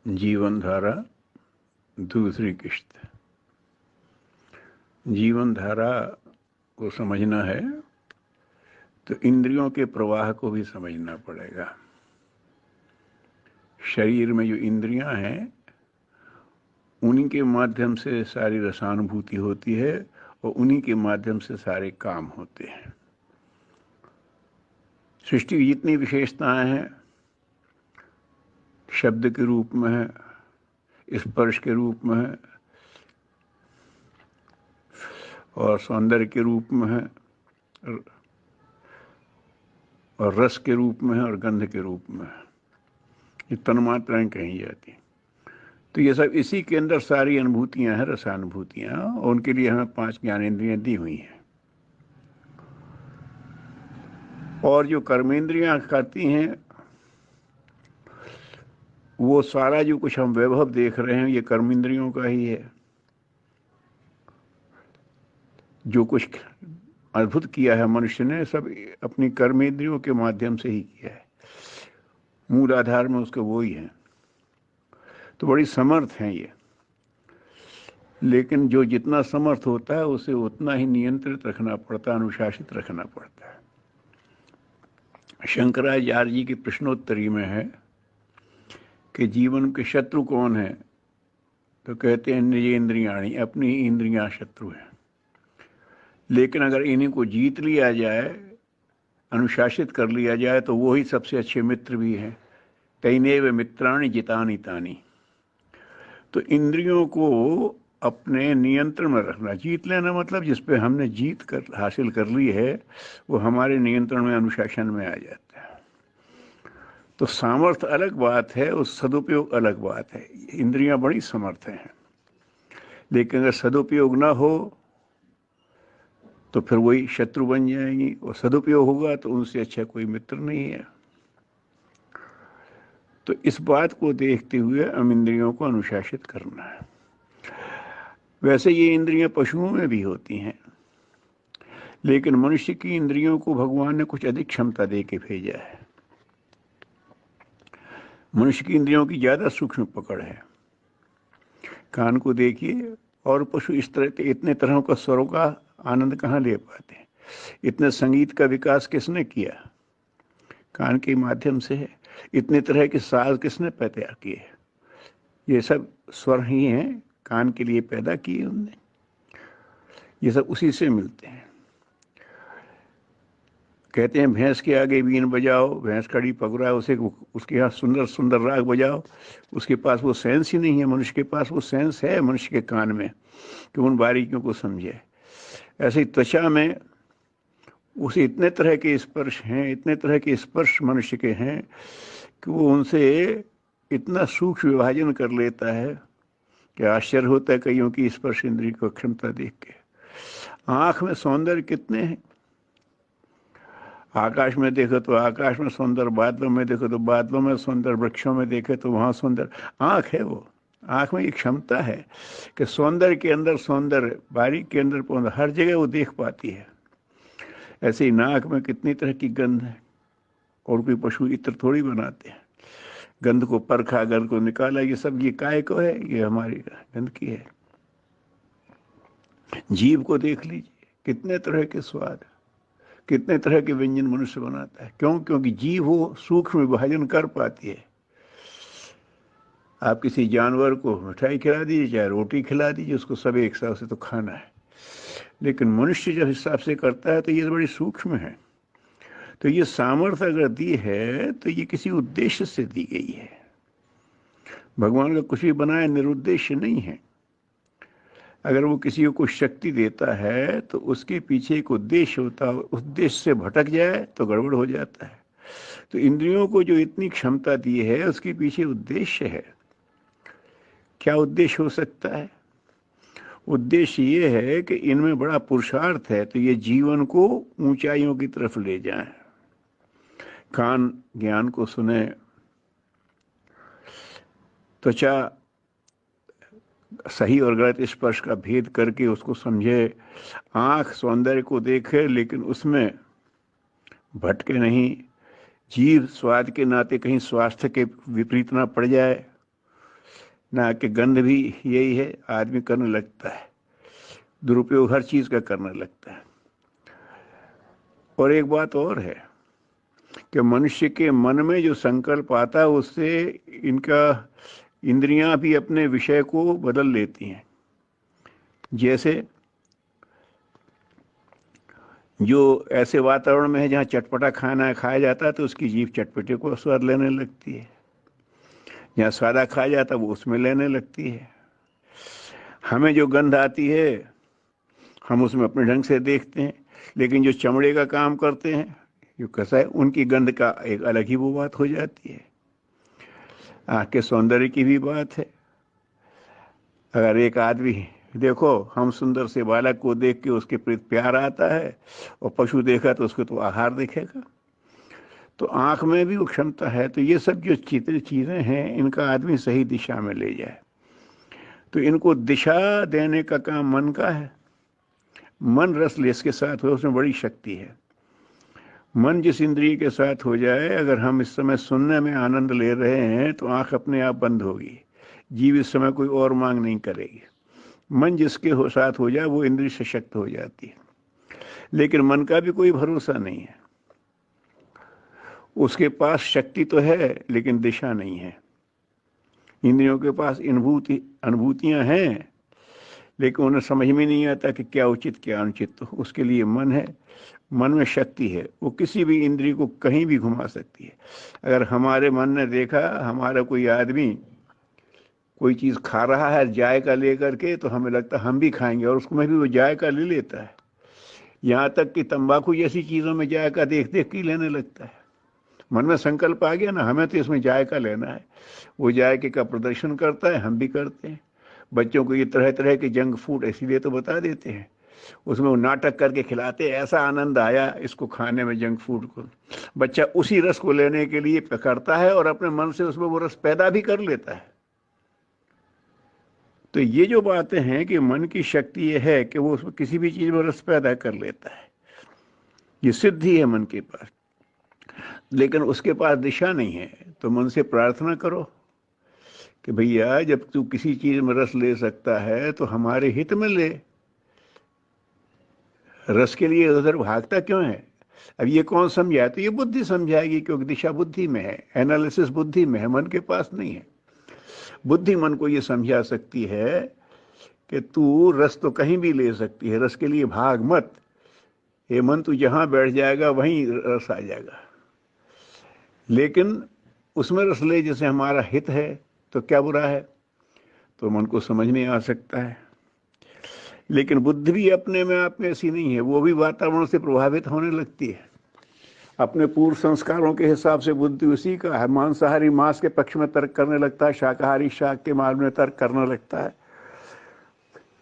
जीवन धारा दूसरी किश्त। जीवन धारा को समझना है तो इंद्रियों के प्रवाह को भी समझना पड़ेगा। शरीर में जो इंद्रियां हैं उन्हीं के माध्यम से सारी रसानुभूति होती है और उन्हीं के माध्यम से सारे काम होते हैं। सृष्टि की जितनी विशेषताएं हैं, शब्द के रूप में है, स्पर्श के रूप में है और सौंदर्य के रूप में है और रस के रूप में है और गंध के रूप में है, ये तन्मात्राएं कही जाती हैं। तो ये सब इसी के अंदर सारी अनुभूतियां हैं, रसानुभूतियां, और उनके लिए हमें 5 ज्ञानेंद्रियां दी हुई हैं। और जो कर्मेंद्रियां करती हैं वो सारा जो कुछ हम वैभव देख रहे हैं ये कर्मेंद्रियों का ही है। जो कुछ अद्भुत किया है मनुष्य ने सब अपनी कर्मेंद्रियों के माध्यम से ही किया है। मूल आधार में उसके वो ही है, तो बड़ी समर्थ हैं ये। लेकिन जो जितना समर्थ होता है उसे उतना ही नियंत्रित रखना पड़ता है, अनुशासित रखना पड़ता है। शंकराचार्य जी की प्रश्नोत्तरी में है कि जीवन के शत्रु कौन है, तो कहते हैं निज इंद्रियाणी, अपनी इंद्रियां शत्रु हैं। लेकिन अगर इन्हीं को जीत लिया जाए, अनुशासित कर लिया जाए, तो वो ही सबसे अच्छे मित्र भी हैं। तैनेव मित्राणि जितानि तानि। तो इंद्रियों को अपने नियंत्रण में रखना, जीत लेना मतलब जिस पे हमने जीत कर हासिल कर ली है वो हमारे नियंत्रण में, अनुशासन में आ जाता है। तो सामर्थ्य अलग बात है और सदुपयोग अलग बात है। इंद्रियां बड़ी समर्थ हैं, लेकिन अगर सदुपयोग ना हो तो फिर वही शत्रु बन जाएंगी, और सदुपयोग होगा तो उनसे अच्छा कोई मित्र नहीं है। तो इस बात को देखते हुए हम इंद्रियों को अनुशासित करना है। वैसे ये इंद्रियां पशुओं में भी होती हैं, लेकिन मनुष्य की इंद्रियों को भगवान ने कुछ अधिक क्षमता दे के भेजा है। मनुष्य की इंद्रियों की ज्यादा सूक्ष्म पकड़ है। कान को देखिए, और पशु इस तरह के इतने तरह का स्वरों का आनंद कहाँ ले पाते हैं। इतने संगीत का विकास किसने किया, कान के माध्यम से है। इतने तरह के साज किसने तैयार किए, ये सब स्वर ही हैं, कान के लिए पैदा किए उनने। ये सब उसी से मिलते हैं। कहते हैं भैंस के आगे बीन बजाओ, भैंस खड़ी पकड़ा है उसे, उसके यहाँ सुंदर सुंदर राग बजाओ। उसके पास वो सेंस ही नहीं है। मनुष्य के पास वो सेंस है, मनुष्य के कान में, कि उन बारीकियों को समझे। ऐसे ही त्वचा में उसे इतने तरह के स्पर्श हैं, इतने तरह के स्पर्श मनुष्य के हैं कि वो उनसे इतना सूक्ष्म विभाजन कर लेता है कि आश्चर्य होता है कईयों की स्पर्श इंद्रिय को क्षमता देख के। आंख में सौंदर्य कितने हैं। आकाश में देखो तो आकाश में सौंदर्य, बादलों में देखो तो बादलों में सौंदर्य, वृक्षों में देखे तो वहां सौंदर्य। आंख है वो, आंख में एक क्षमता है कि सौंदर्य के अंदर सौंदर्य, बारीक के अंदर पौंदर, हर जगह वो देख पाती है। ऐसे ही नाक में कितनी तरह की गंध है, और कोई पशु इत्र थोड़ी बनाते हैं। गंध को परखा, गंध को निकाला, ये सब ये काय को है, ये हमारी गंध की है। जीभ को देख लीजिए, कितने तरह के स्वाद, कितने तरह के व्यंजन मनुष्य बनाता है। क्यों? क्योंकि जीभ वो सूक्ष्म विभाजन कर पाती है। आप किसी जानवर को मिठाई खिला दीजिए, चाहे रोटी खिला दीजिए, उसको सब एक साथ से तो खाना है। लेकिन मनुष्य जब हिसाब से करता है तो ये बड़ी सूक्ष्म है। तो ये सामर्थ्य अगर दी है तो ये किसी उद्देश्य से दी गई है। भगवान का कुछ भी बनाया निरुद्देश्य नहीं है। अगर वो किसी को कुछ शक्ति देता है तो उसके पीछे एक उद्देश्य होता है। उद्देश्य से भटक जाए तो गड़बड़ हो जाता है। तो इंद्रियों को जो इतनी क्षमता दी है उसके पीछे उद्देश्य है। क्या उद्देश्य हो सकता है? उद्देश्य ये है कि इनमें बड़ा पुरुषार्थ है, तो ये जीवन को ऊंचाइयों की तरफ ले जाएं। कान ज्ञान को सुने, त्वचा सही और गलत स्पर्श का भेद करके उसको समझे, आंख सौंदर्य को देखे लेकिन उसमें भटके नहीं, जीभ स्वाद के नाते कहीं स्वास्थ्य के विपरीत ना पड़ जाए, ना कि गंध भी यही है, आदमी करने लगता है, दुरुपयोग हर चीज़ का करने लगता है। और एक बात और है कि मनुष्य के मन में जो संकल्प आता है उससे इनका इंद्रियां भी अपने विषय को बदल लेती हैं। जैसे जो ऐसे वातावरण में है जहाँ चटपटा खाना खाया जाता है तो उसकी जीभ चटपटे को स्वाद लेने लगती है, जहाँ सादा खाया जाता है वो उसमें लेने लगती है। हमें जो गंध आती है हम उसमें अपने ढंग से देखते हैं, लेकिन जो चमड़े का काम करते हैं जो कैसा है उनकी गंध का एक अलग ही वो बात हो जाती है। आँख के सौंदर्य की भी बात है। अगर एक आदमी देखो, हम सुंदर से बालक को देख के उसके प्रति प्यार आता है और पशु देखा तो उसको तो आहार दिखेगा। तो आँख में भी वो क्षमता है। तो ये सब जो चीज़ें हैं इनका आदमी सही दिशा में ले जाए तो इनको दिशा देने का काम मन का है। मन रस लेस के साथ हो, उसमें बड़ी शक्ति है। मन जिस इंद्रिय के साथ हो जाए, अगर हम इस समय सुनने में आनंद ले रहे हैं तो आंख अपने आप बंद होगी, जीव इस समय कोई और मांग नहीं करेगी। मन जिसके साथ हो जाए वो इंद्रिय सशक्त हो जाती है। लेकिन मन का भी कोई भरोसा नहीं है, उसके पास शक्ति तो है लेकिन दिशा नहीं है। इंद्रियों के पास अनुभूतियां हैं लेकिन उन्हें समझ में नहीं आता कि क्या उचित क्या अनुचित। तो उसके लिए मन है, मन में शक्ति है, वो किसी भी इंद्रिय को कहीं भी घुमा सकती है। अगर हमारे मन ने देखा हमारा कोई आदमी कोई चीज़ खा रहा है जायका लेकर के, तो हमें लगता है हम भी खाएंगे और उसको में भी वो जायका ले लेता है। यहाँ तक कि तंबाकू जैसी चीज़ों में जायका देख देख के लेने लगता है। मन में संकल्प आ गया ना, हमें तो इसमें जायका लेना है, वो जायके का प्रदर्शन करता है, हम भी करते हैं। बच्चों को ये तरह तरह के जंक फूड इसीलिए तो बता देते हैं, उसमें वो नाटक करके खिलाते हैं, ऐसा आनंद आया इसको खाने में जंक फूड को। बच्चा उसी रस को लेने के लिए करता है और अपने मन से उसमें वो रस पैदा भी कर लेता है। तो ये जो बातें हैं कि मन की शक्ति ये है कि वो उसमें किसी भी चीज़ में रस पैदा कर लेता है, ये सिद्धि है मन के पास। लेकिन उसके पास दिशा नहीं है। तो मन से प्रार्थना करो कि भैया जब तू किसी चीज़ में रस ले सकता है तो हमारे हित में ले, रस के लिए उधर भागता क्यों है? अब ये कौन समझाए? तो ये बुद्धि समझाएगी, क्योंकि दिशा बुद्धि में है, एनालिसिस बुद्धि में है, मन के पास नहीं है। बुद्धि मन को ये समझा सकती है कि तू रस तो कहीं भी ले सकती है, रस के लिए भाग मत। ये मन तू जहां बैठ जाएगा वहीं रस आ जाएगा। लेकिन उसमें रस ले जैसे हमारा हित है तो क्या बुरा है? तो मन को समझ में आ सकता है। लेकिन बुद्धि भी अपने में आप में ऐसी नहीं है, वो भी वातावरण से प्रभावित होने लगती है। अपने पूर्व संस्कारों के हिसाब से बुद्धि उसी का है। मांसाहारी मांस के पक्ष में तर्क करने लगता है, शाकाहारी शाक के मार्ग में तर्क करने लगता है,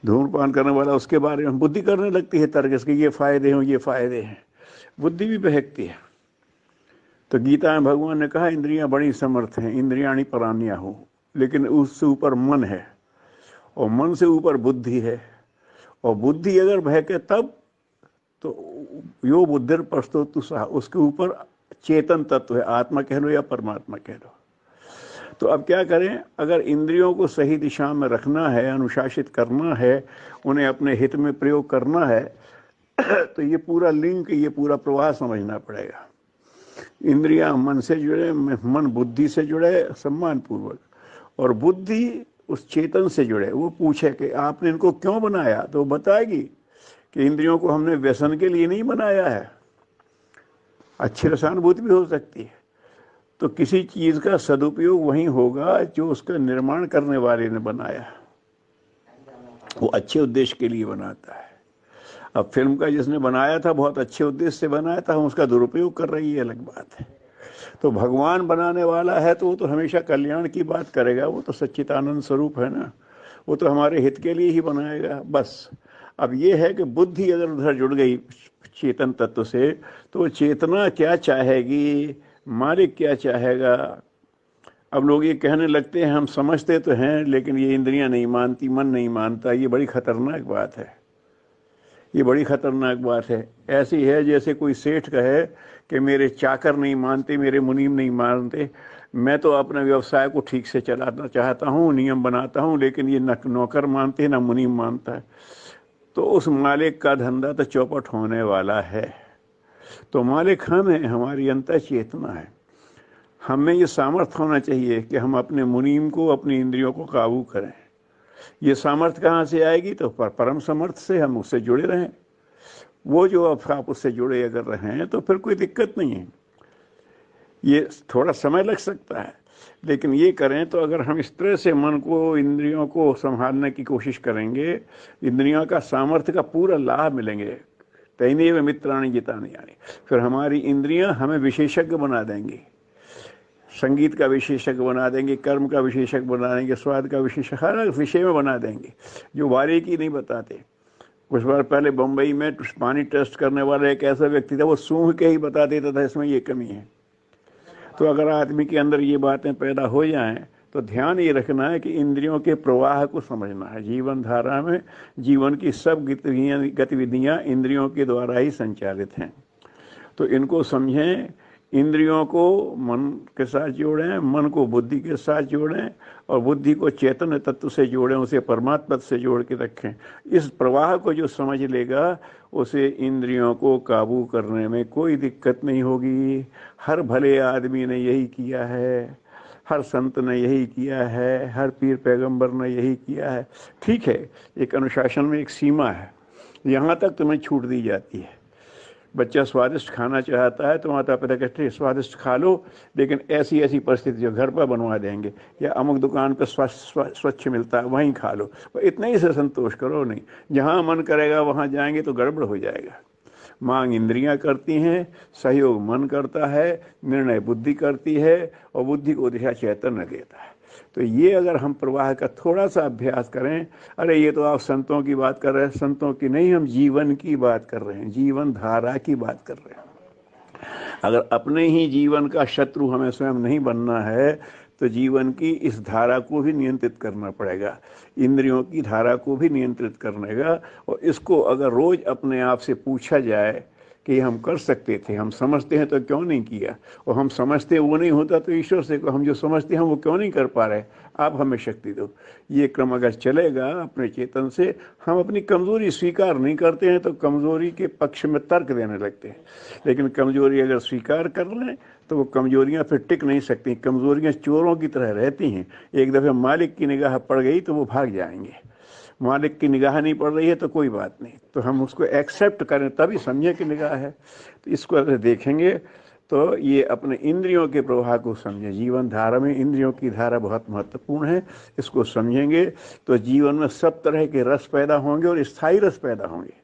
धूम्रपान करने वाला उसके बारे में बुद्धि करने लगती है तर्क, इसके ये फायदे हैं ये फायदे हैं, बुद्धि भी बहकती है। तो गीता में भगवान ने कहा इंद्रियां बड़ी समर्थ हैं, इंद्रियाणी परान्या हो, लेकिन उससे ऊपर मन है और मन से ऊपर बुद्धि है। और बुद्धि अगर बहके तब तो यो बुद्धि प्रस्तो तुषा, उसके ऊपर चेतन तत्व है, आत्मा कह लो या परमात्मा कह लो। तो अब क्या करें? अगर इंद्रियों को सही दिशा में रखना है, अनुशासित करना है, उन्हें अपने हित में प्रयोग करना है तो ये पूरा लिंक, ये पूरा प्रवाह समझना पड़ेगा। इंद्रियां मन से जुड़े, मन बुद्धि से जुड़े सम्मान पूर्वक, और बुद्धि उस चेतन से जुड़े। वो पूछे कि आपने इनको क्यों बनाया, तो बताएगी कि इंद्रियों को हमने व्यसन के लिए नहीं बनाया है, अच्छी रसानुभूति भी हो सकती है। तो किसी चीज़ का सदुपयोग वहीं होगा जो उसका निर्माण करने वाले ने बनाया, वो अच्छे उद्देश्य के लिए बनाता है। अब फिल्म का जिसने बनाया था बहुत अच्छे उद्देश्य से बनाया था, हम उसका दुरुपयोग कर रही है, अलग बात है। तो भगवान बनाने वाला है तो वो तो हमेशा कल्याण की बात करेगा, वो तो सच्चिदानंद स्वरूप है ना, वो तो हमारे हित के लिए ही बनाएगा बस। अब ये है कि बुद्धि अगर उधर जुड़ गई चेतन तत्व से, तो चेतना क्या चाहेगी, मालिक क्या चाहेगा। अब लोग ये कहने लगते हैं हम समझते तो हैं लेकिन ये इंद्रियां नहीं मानती, मन नहीं मानता। ये बड़ी खतरनाक बात है, ये बड़ी खतरनाक बात है। ऐसी है जैसे कोई सेठ कहे कि मेरे चाकर नहीं मानते, मेरे मुनीम नहीं मानते, मैं तो अपने व्यवसाय को ठीक से चलाना चाहता हूँ, नियम बनाता हूँ, लेकिन ये न नौकर मानते हैं न मुनीम मानता है, तो उस मालिक का धंधा तो चौपट होने वाला है। तो मालिक हम हैं, हमारी अंतर चेतना है। हमें ये सामर्थ्य होना चाहिए कि हम अपने मुनीम को, अपनी इंद्रियों को काबू करें। ये सामर्थ्य कहाँ से आएगी? तो परम समर्थ से हम उससे जुड़े रहें। वो जो आप उससे जुड़े अगर रहें तो फिर कोई दिक्कत नहीं है। ये थोड़ा समय लग सकता है, लेकिन ये करें तो अगर हम इस तरह से मन को, इंद्रियों को संभालने की कोशिश करेंगे, इंद्रियों का सामर्थ्य का पूरा लाभ मिलेंगे। तैनेव मित्राणि जितानि यानी, फिर हमारी इंद्रियां हमें विशेषज्ञ बना देंगी। संगीत का विशेषज्ञ बना देंगे, कर्म का विशेषज्ञ बना देंगे, स्वाद का विशेषज्ञ, हर विषय में बना देंगे, जो बारीकी नहीं बताते। कुछ बार पहले बम्बई में पानी टेस्ट करने वाला एक ऐसा व्यक्ति था, वो सूंघ के ही बता देता था इसमें ये कमी है। तो अगर आदमी के अंदर ये बातें पैदा हो जाएं तो ध्यान ये रखना है कि इंद्रियों के प्रवाह को समझना है। जीवन धारा में जीवन की सब गतिविधियां इंद्रियों के द्वारा ही संचालित हैं, तो इनको समझें। इंद्रियों को मन के साथ जोड़ें, मन को बुद्धि के साथ जोड़ें, और बुद्धि को चैतन्य तत्व से जोड़ें, उसे परमात्मा से जोड़ के रखें। इस प्रवाह को जो समझ लेगा, उसे इंद्रियों को काबू करने में कोई दिक्कत नहीं होगी। हर भले आदमी ने यही किया है, हर संत ने यही किया है, हर पीर पैगंबर ने यही किया है। ठीक है, एक अनुशासन में एक सीमा है, यहाँ तक तुम्हें छूट दी जाती है। बच्चा स्वादिष्ट खाना चाहता है तो माता पिता कहते हैं स्वादिष्ट खा लो, लेकिन ऐसी ऐसी परिस्थिति जो घर पर बनवा देंगे, या अमुक दुकान पर स्वच्छ मिलता है वहीं खा लो, इतने ही से संतोष करो। नहीं, जहाँ मन करेगा वहाँ जाएंगे तो गड़बड़ हो जाएगा। मांग इंद्रियां करती हैं, सहयोग मन करता है, निर्णय बुद्धि करती है, और बुद्धि को दिशा चैतन्य देता है। तो ये अगर हम प्रवाह का थोड़ा सा अभ्यास करें, अरे ये तो आप संतों की बात कर रहे हैं, संतों की नहीं, हम जीवन की बात कर रहे हैं, जीवन धारा की बात कर रहे हैं। अगर अपने ही जीवन का शत्रु हमें स्वयं नहीं बनना है तो जीवन की इस धारा को भी नियंत्रित करना पड़ेगा, इंद्रियों की धारा को भी नियंत्रित करने का। और इसको अगर रोज अपने आप से पूछा जाए कि हम कर सकते थे, हम समझते हैं तो क्यों नहीं किया, और हम समझते वो नहीं होता तो ईश्वर से हम जो समझते हैं वो क्यों नहीं कर पा रहे, आप हमें शक्ति दो। ये क्रम अगर चलेगा अपने चेतन से, हम अपनी कमजोरी स्वीकार नहीं करते हैं तो कमजोरी के पक्ष में तर्क देने लगते हैं, लेकिन कमजोरी अगर स्वीकार कर लें तो वो कमजोरियां फिर टिक नहीं सकती। कमजोरियां चोरों की तरह रहती हैं, एक दफ़े मालिक की निगाह पड़ गई तो वो भाग जाएंगे। मालिक की निगाह नहीं पड़ रही है तो कोई बात नहीं, तो हम उसको एक्सेप्ट करें, तभी समझे कि निगाह है। तो इसको अगर देखेंगे तो ये अपने इंद्रियों के प्रवाह को समझें। जीवन धारा में इंद्रियों की धारा बहुत महत्वपूर्ण है, इसको समझेंगे तो जीवन में सब तरह के रस पैदा होंगे और स्थायी रस पैदा होंगे।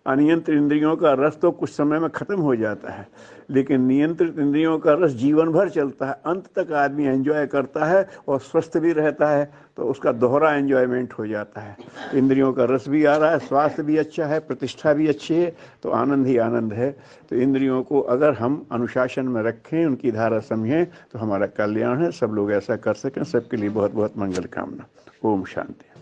अनियंत्रित इंद्रियों का रस तो कुछ समय में खत्म हो जाता है, लेकिन नियंत्रित इंद्रियों का रस जीवन भर चलता है, अंत तक आदमी एंजॉय करता है और स्वस्थ भी रहता है, तो उसका दोहरा एंजॉयमेंट हो जाता है। इंद्रियों का रस भी आ रहा है, स्वास्थ्य भी अच्छा है, प्रतिष्ठा भी अच्छी है, तो आनंद ही आनंद है। तो इंद्रियों को अगर हम अनुशासन में रखें, उनकी धारा समझें, तो हमारा कल्याण है। सब लोग ऐसा कर सकें, सबके लिए बहुत बहुत मंगल कामना। ओम शांति।